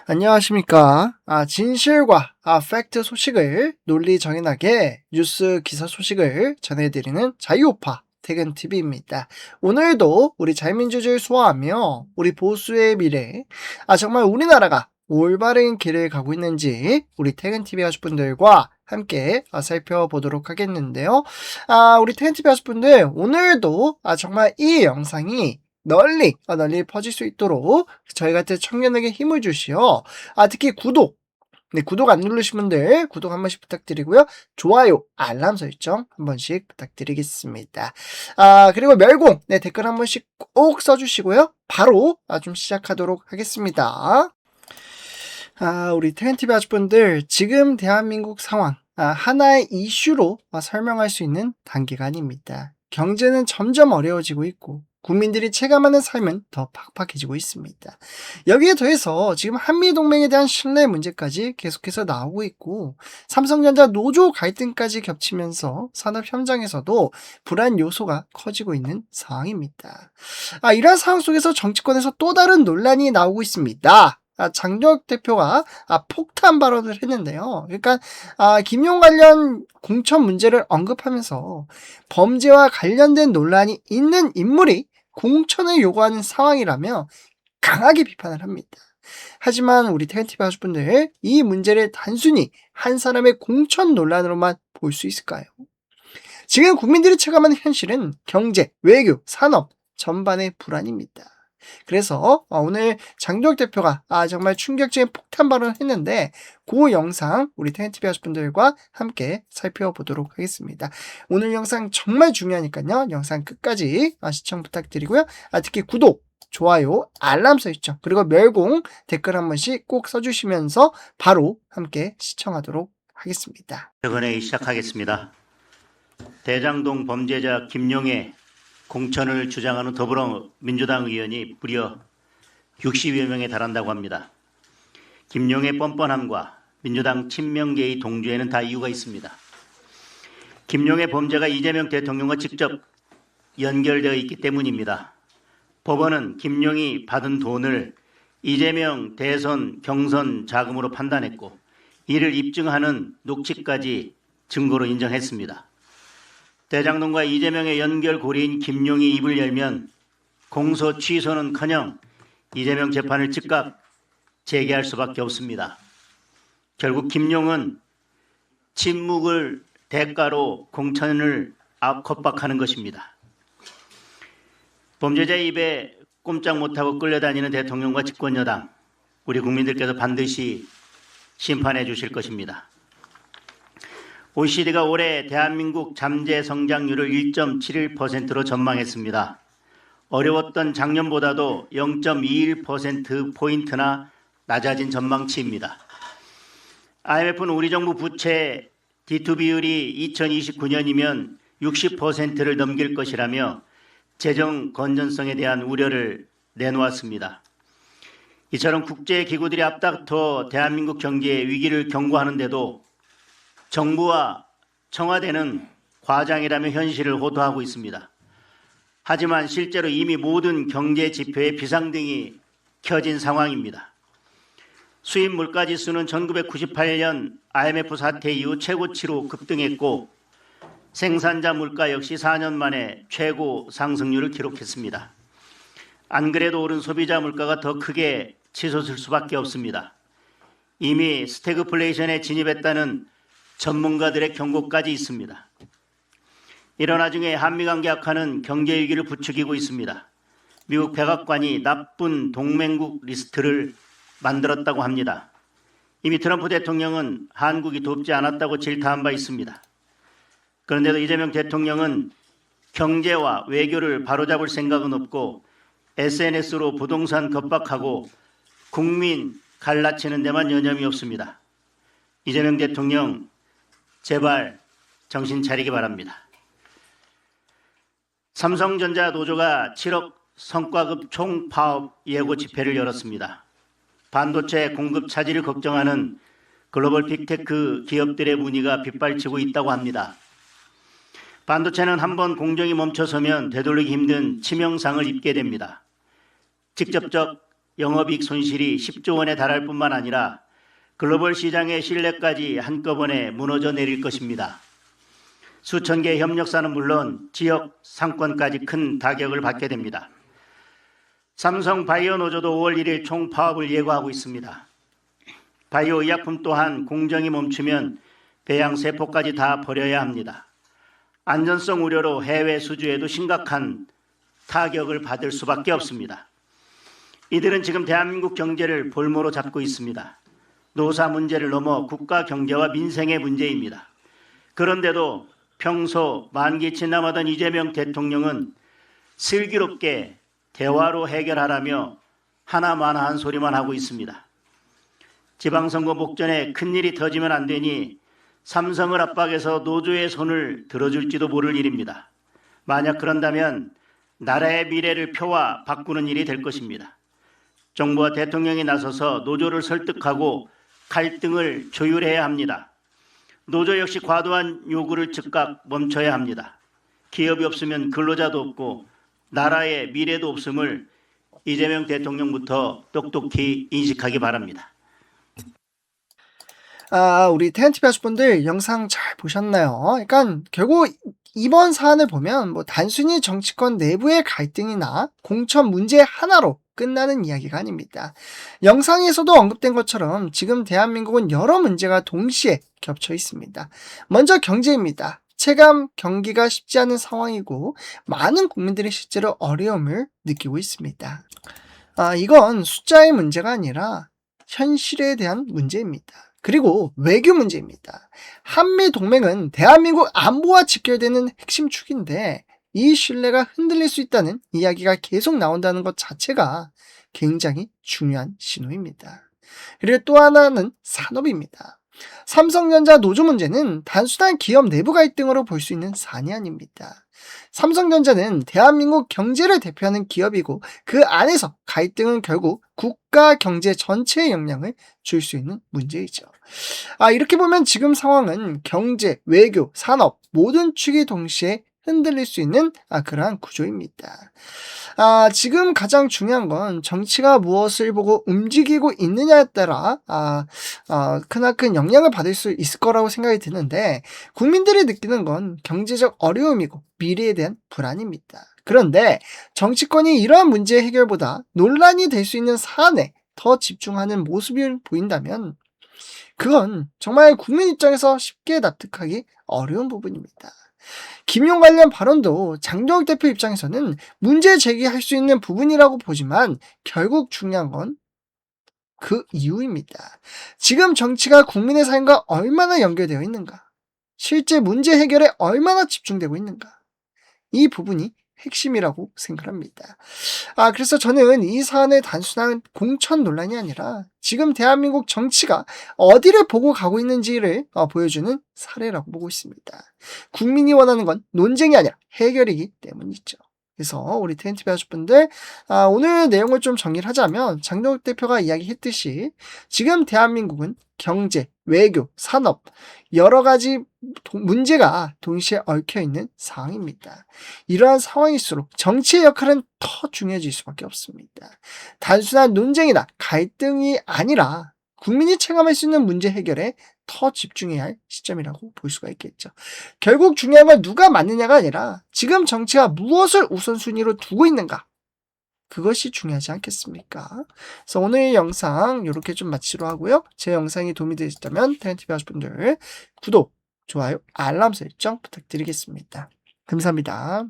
안녕하십니까. 진실과 팩트 소식을 논리 정연하게 뉴스 기사 소식을 전해드리는 자유우파 퇴근TV입니다. 오늘도 우리 자유민주주의를 수호하며 우리 보수의 미래, 정말 우리나라가 올바른 길을 가고 있는지 우리 퇴근TV 가족분들과 함께 살펴보도록 하겠는데요. 우리 퇴근TV 가족분들, 오늘도 정말 이 영상이 널리 퍼질 수 있도록 저희 같은 청년에게 힘을 주시어 특히 구독 안 누르신 분들 구독 한 번씩 부탁드리고요. 좋아요, 알람 설정 한 번씩 부탁드리겠습니다. 그리고 멸공 댓글 한 번씩 꼭 써주시고요. 바로 좀 시작하도록 하겠습니다. 우리 태연TV 가족분들, 지금 대한민국 상황 하나의 이슈로 설명할 수 있는 단계가 아닙니다. 경제는 점점 어려워지고 있고 국민들이 체감하는 삶은 더 팍팍해지고 있습니다. 여기에 더해서 지금 한미동맹에 대한 신뢰 문제까지 계속해서 나오고 있고 삼성전자 노조 갈등까지 겹치면서 산업 현장에서도 불안 요소가 커지고 있는 상황입니다. 이러한 상황 속에서 정치권에서 또 다른 논란이 나오고 있습니다. 장도혁 대표가 폭탄 발언을 했는데요. 그러니까 김용 관련 공천 문제를 언급하면서 범죄와 관련된 논란이 있는 인물이 공천을 요구하는 상황이라며 강하게 비판을 합니다. 하지만 우리 태연TV 가족분들, 이 문제를 단순히 한 사람의 공천 논란으로만 볼 수 있을까요? 지금 국민들이 체감하는 현실은 경제, 외교, 산업 전반의 불안입니다. 그래서 오늘 장도혁 대표가 정말 충격적인 폭탄 발언을 했는데 그 영상 우리 태연TV 가족분들과 함께 살펴보도록 하겠습니다. 오늘 영상 정말 중요하니까요. 영상 끝까지 시청 부탁드리고요. 특히 구독, 좋아요, 알람 설정, 그리고 멸공 댓글 한 번씩 꼭 써주시면서 바로 함께 시청하도록 하겠습니다. 퇴근회의 시작하겠습니다. 대장동 범죄자 김용의 공천을 주장하는 더불어민주당 의원이 무려 60여 명에 달한다고 합니다. 김용의 뻔뻔함과 민주당 친명계의 동조에는 다 이유가 있습니다. 김용의 범죄가 이재명 대통령과 직접 연결되어 있기 때문입니다. 법원은 김용이 받은 돈을 이재명 대선 경선 자금으로 판단했고 이를 입증하는 녹취까지 증거로 인정했습니다. 대장동과 이재명의 연결고리인 김용이 입을 열면 공소 취소는커녕 이재명 재판을 즉각 재개할 수밖에 없습니다. 결국 김용은 침묵을 대가로 공천을 겁박하는 것입니다. 범죄자의 입에 꼼짝 못하고 끌려다니는 대통령과 집권여당, 우리 국민들께서 반드시 심판해 주실 것입니다. OECD가 올해 대한민국 잠재 성장률을 1.71%로 전망했습니다. 어려웠던 작년보다도 0.21%포인트나 낮아진 전망치입니다. IMF는 우리 정부 부채 D2 비율이 2029년이면 60%를 넘길 것이라며 재정 건전성에 대한 우려를 내놓았습니다. 이처럼 국제기구들이 앞다퉈 대한민국 경제의 위기를 경고하는데도 정부와 청와대는 과장이라며 현실을 호도하고 있습니다. 하지만 실제로 이미 모든 경제 지표에 비상등이 켜진 상황입니다. 수입 물가지수는 1998년 IMF 사태 이후 최고치로 급등했고 생산자 물가 역시 4년 만에 최고 상승률을 기록했습니다. 안 그래도 오른 소비자 물가가 더 크게 치솟을 수밖에 없습니다. 이미 스태그플레이션에 진입했다는 전문가들의 경고까지 있습니다. 이런 와중에 한미관계 악화는 경제 위기를 부추기고 있습니다. 미국 백악관이 나쁜 동맹국 리스트를 만들었다고 합니다. 이미 트럼프 대통령은 한국이 돕지 않았다고 질타한 바 있습니다. 그런데도 이재명 대통령은 경제와 외교를 바로잡을 생각은 없고 SNS로 부동산 겁박하고 국민 갈라치는 데만 여념이 없습니다. 이재명 대통령 제발 정신 차리기 바랍니다. 삼성전자 노조가 7억 성과급 총파업 예고 집회를 열었습니다. 반도체 공급 차질을 걱정하는 글로벌 빅테크 기업들의 문의가 빗발치고 있다고 합니다. 반도체는 한번 공정이 멈춰서면 되돌리기 힘든 치명상을 입게 됩니다. 직접적 영업이익 손실이 10조 원에 달할 뿐만 아니라 글로벌 시장의 신뢰까지 한꺼번에 무너져 내릴 것입니다. 수천 개의 협력사는 물론 지역 상권까지 큰 타격을 받게 됩니다. 삼성 바이오 노조도 5월 1일 총파업을 예고하고 있습니다. 바이오 의약품 또한 공정이 멈추면 배양 세포까지 다 버려야 합니다. 안전성 우려로 해외 수주에도 심각한 타격을 받을 수밖에 없습니다. 이들은 지금 대한민국 경제를 볼모로 잡고 있습니다. 노사 문제를 넘어 국가 경제와 민생의 문제입니다. 그런데도 평소 만기침남하던 이재명 대통령은 슬기롭게 대화로 해결하라며 하나마나한 소리만 하고 있습니다. 지방선거 목전에 큰일이 터지면 안 되니 삼성을 압박해서 노조의 손을 들어줄지도 모를 일입니다. 만약 그런다면 나라의 미래를 표와 바꾸는 일이 될 것입니다. 정부와 대통령이 나서서 노조를 설득하고 갈등을 조율해야 합니다. 노조 역시 과도한 요구를 즉각 멈춰야 합니다. 기업이 없으면 근로자도 없고 나라의 미래도 없음을 이재명 대통령부터 똑똑히 인식하기 바랍니다. 우리 텐티비 하시분들 영상 잘 보셨나요? 그러니까 결국 이번 사안을 보면 뭐 단순히 정치권 내부의 갈등이나 공천 문제 하나로 끝나는 이야기가 아닙니다. 영상에서도 언급된 것처럼 지금 대한민국은 여러 문제가 동시에 겹쳐 있습니다. 먼저 경제입니다. 체감 경기가 쉽지 않은 상황이고 많은 국민들이 실제로 어려움을 느끼고 있습니다. 이건 숫자의 문제가 아니라 현실에 대한 문제입니다. 그리고 외교 문제입니다. 한미동맹은 대한민국 안보와 직결되는 핵심 축인데 이 신뢰가 흔들릴 수 있다는 이야기가 계속 나온다는 것 자체가 굉장히 중요한 신호입니다. 그리고 또 하나는 산업입니다. 삼성전자 노조 문제는 단순한 기업 내부 갈등으로 볼 수 있는 사안이 아닙니다. 삼성전자는 대한민국 경제를 대표하는 기업이고 그 안에서 갈등은 결국 국가 경제 전체에 영향을 줄 수 있는 문제이죠. 이렇게 보면 지금 상황은 경제, 외교, 산업 모든 축이 동시에 흔들릴 수 있는 그러한 구조입니다. 지금 가장 중요한 건 정치가 무엇을 보고 움직이고 있느냐에 따라 크나큰 영향을 받을 수 있을 거라고 생각이 드는데 국민들이 느끼는 건 경제적 어려움이고 미래에 대한 불안입니다. 그런데 정치권이 이러한 문제 해결보다 논란이 될 수 있는 사안에 더 집중하는 모습을 보인다면 그건 정말 국민 입장에서 쉽게 납득하기 어려운 부분입니다. 김용 관련 발언도 장동혁 대표 입장에서는 문제 제기할 수 있는 부분이라고 보지만 결국 중요한 건 그 이유입니다. 지금 정치가 국민의 삶과 얼마나 연결되어 있는가? 실제 문제 해결에 얼마나 집중되고 있는가? 이 부분이 핵심이라고 생각합니다. 그래서 저는 이 사안의 단순한 공천 논란이 아니라 지금 대한민국 정치가 어디를 보고 가고 있는지를 보여주는 사례라고 보고 있습니다. 국민이 원하는 건 논쟁이 아니라 해결이기 때문이죠. 그래서 우리 TNTV 가족분들 오늘 내용을 좀 정리를 하자면 장동혁 대표가 이야기했듯이 지금 대한민국은 경제, 외교, 산업 여러 가지 문제가 동시에 얽혀있는 상황입니다. 이러한 상황일수록 정치의 역할은 더 중요해질 수밖에 없습니다. 단순한 논쟁이나 갈등이 아니라 국민이 체감할 수 있는 문제 해결에 더 집중해야 할 시점이라고 볼 수가 있겠죠. 결국 중요한 건 누가 맞느냐가 아니라 지금 정치가 무엇을 우선순위로 두고 있는가? 그것이 중요하지 않겠습니까? 그래서 오늘 영상 이렇게 좀 마치도록 하고요. 제 영상이 도움이 되셨다면 TNTV 가족분들 구독, 좋아요, 알람 설정 부탁드리겠습니다. 감사합니다.